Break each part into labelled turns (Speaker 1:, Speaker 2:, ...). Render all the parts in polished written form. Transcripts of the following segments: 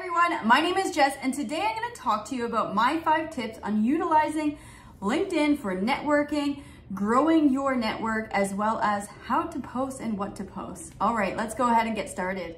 Speaker 1: everyone, my name is Jess and today I'm going to talk to you about my 5 tips on utilizing LinkedIn for networking, growing your network, as well as how to post and what to post. All right, let's go ahead and get started.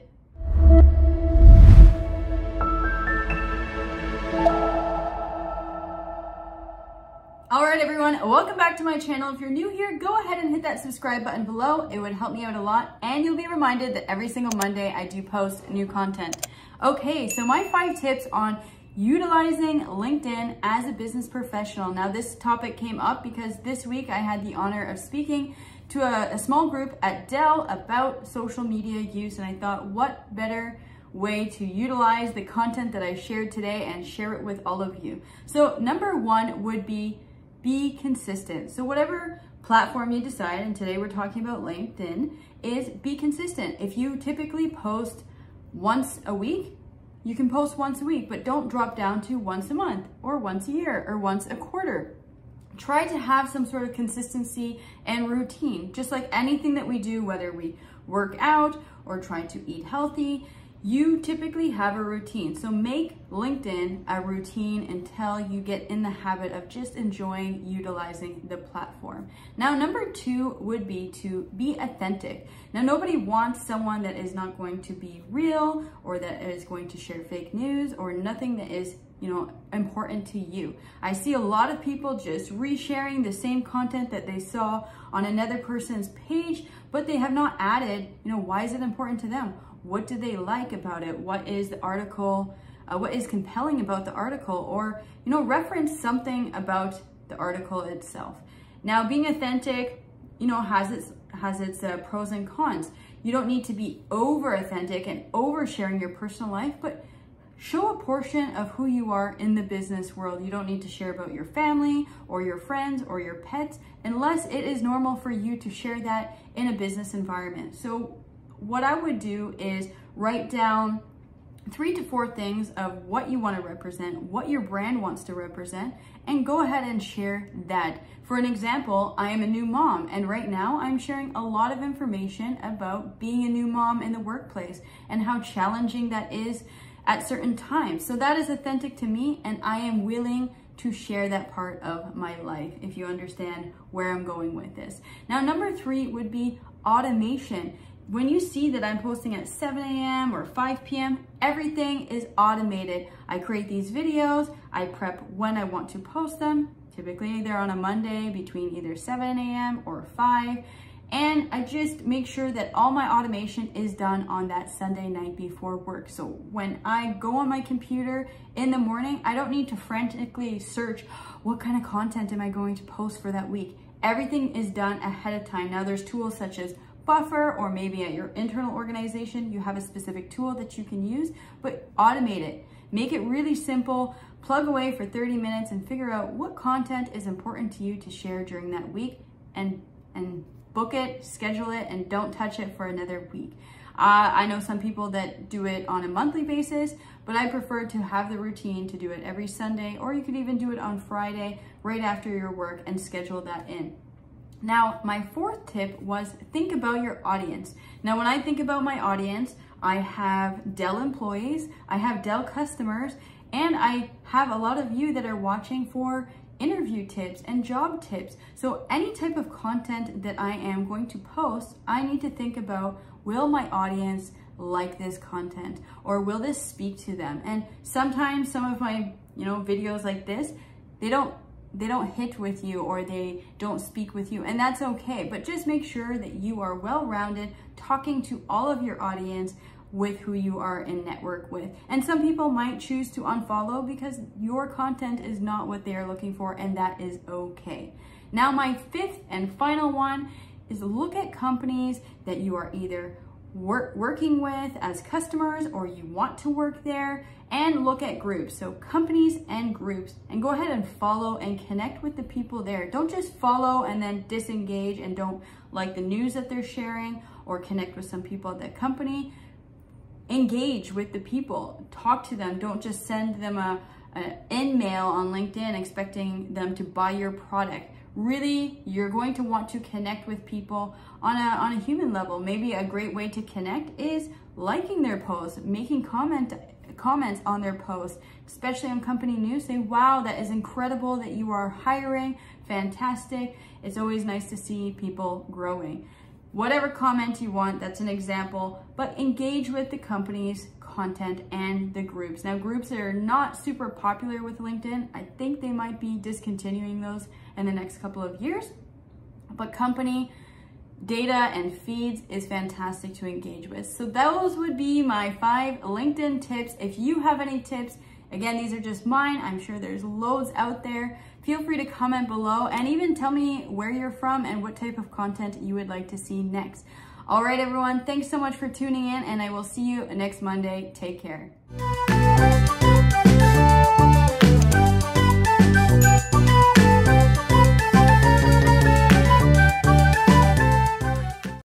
Speaker 1: All right, everyone, welcome back to my channel. If you're new here, go ahead and hit that subscribe button below. It would help me out a lot, and you'll be reminded that every single Monday I do post new content. Okay, so my 5 tips on utilizing LinkedIn as a business professional. Now, this topic came up because this week I had the honor of speaking to a small group at Dell about social media use, and I thought, what better way to utilize the content that I shared today and share it with all of you. So number 1 would be consistent. So whatever platform you decide, and today we're talking about LinkedIn, is be consistent. If you typically post once a week, you can post once a week, but don't drop down to once a month or once a year or once a quarter. Try to have some sort of consistency and routine, just like anything that we do, whether we work out or try to eat healthy. You typically have a routine. So make LinkedIn a routine until you get in the habit of just enjoying utilizing the platform. Now, number 2 would be to be authentic. Now, nobody wants someone that is not going to be real or that is going to share fake news or nothing that is, important to you. I see a lot of people just resharing the same content that they saw on another person's page, but they have not added, why is it important to them? What do they like about it? What is the article? What is compelling about the article? Or, reference something about the article itself. Now, being authentic, has its pros and cons. You don't need to be over authentic and oversharing your personal life, but show a portion of who you are in the business world. You don't need to share about your family or your friends or your pets unless it is normal for you to share that in a business environment. So what I would do is write down 3 to 4 things of what you want to represent, what your brand wants to represent, and go ahead and share that. For an example, I am a new mom, and right now I'm sharing a lot of information about being a new mom in the workplace and how challenging that is at certain times. So that is authentic to me, and I am willing to share that part of my life, if you understand where I'm going with this. Now, number 3 would be automation. When you see that I'm posting at 7 a.m. or 5 p.m., everything is automated. I create these videos, I prep when I want to post them. Typically they're on a Monday between either 7 a.m. or 5. And I just make sure that all my automation is done on that Sunday night before work. So when I go on my computer in the morning, I don't need to frantically search what kind of content am I going to post for that week. Everything is done ahead of time. Now, there's tools such as Buffer, or maybe at your internal organization, you have a specific tool that you can use, but automate it. Make it really simple, plug away for 30 minutes and figure out what content is important to you to share during that week, and book it, schedule it, and don't touch it for another week. I know some people that do it on a monthly basis, but I prefer to have the routine to do it every Sunday, or you could even do it on Friday right after your work and schedule that in. Now, my 4th tip was think about your audience. Now, when I think about my audience, I have Dell employees, I have Dell customers, and I have a lot of you that are watching for interview tips and job tips. So any type of content that I am going to post, I need to think about, will my audience like this content, or will this speak to them? And sometimes some of my, videos like this, they don't hit with you, or they don't speak with you, and that's okay. But just make sure that you are well-rounded, talking to all of your audience with who you are in network with. And some people might choose to unfollow because your content is not what they are looking for, and that is okay. Now, my 5th and final one is look at companies that you are either working with as customers or you want to work there, and look at groups. So companies and groups, and go ahead and follow and connect with the people there. Don't just follow and then disengage and don't like the news that they're sharing or connect with some people at that company. Engage with the people, talk to them. Don't just send them an email on LinkedIn expecting them to buy your product. Really, you're going to want to connect with people on a human level. Maybe a great way to connect is liking their posts, making comments comments on their posts, especially on company news. Say, wow, that is incredible that you are hiring, fantastic. It's always nice to see people growing. Whatever comment you want, that's an example, but engage with the company's content and the groups. Now, groups that are not super popular with LinkedIn, I think they might be discontinuing those in the next couple of years, but company data and feeds is fantastic to engage with. So those would be my 5 LinkedIn tips. If you have any tips, again, these are just mine. I'm sure there's loads out there. Feel free to comment below and even tell me where you're from and what type of content you would like to see next. All right, everyone, thanks so much for tuning in, and I will see you next Monday. Take care.